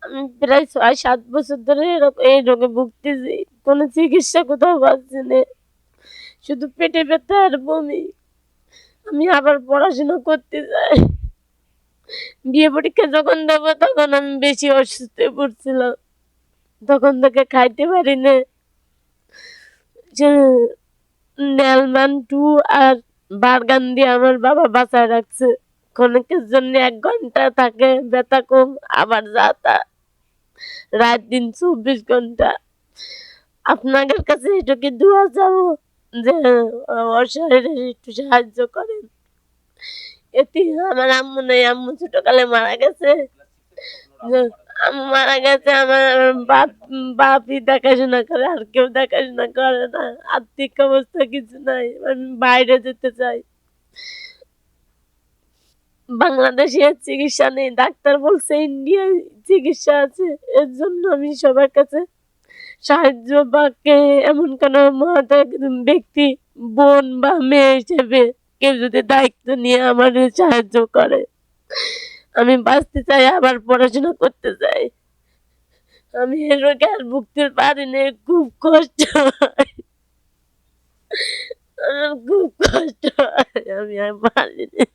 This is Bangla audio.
আমি প্রায় ৬-৭ বছর ধরে এই রোগে ভুগতেছি। কোনো চিকিৎসা কোথাও পাচ্ছি না। শুধু পেটে ব্যথা আর বমি। আমি আবার পড়াশোনা করতে চাই। বিয়ে পরীক্ষা যখন দেব তখন আমি বেশি অসুস্থ হয়ে পড়ছিলাম। তখন থেকে খাইতে পারি না। যে নেলমান 2 আর বারগান দিয়ে আমার বাবা বাঁচায় রাখছে। ক্ষণিকের জন্য ১ ঘন্টা থাকে, ব্যথা কম, আবার যা তা। রাত দিন ২৪ ঘন্টা। আপনাদের কাছে এটুকু দোয়া চাবো যে ওর শরীরে একটু সাহায্য করেন। এতে আমার আম্মু নেই, আম্মু ছোটকালে মারা গেছে। আম্মু মারা গেছে, আমার বাপই দেখাশোনা করে, আর কেউ দেখাশোনা করে না। আর্থিক অবস্থা কিছু নাই, আমি বাইরে যেতে চাই। বাংলাদেশে চিকিৎসা নেই, ডাক্তার বলছে ইন্ডিয়ায় চিকিৎসা আছে। এর জন্য আমি সবার কাছে সাহায্য বা এমন কোন মহৎ ব্যক্তি, বোন বা মেয়ে হিসেবে কেউ যদি দায়িত্ব নিয়ে আমার সাহায্য করে। আমি বাঁচতে চাই, আবার পড়াশোনা করতে চাই। আমি এ রোগে আর ভুগতে পারি না, খুব কষ্ট হয়। আমার খুব কষ্ট হয়, আমি আর পারি না।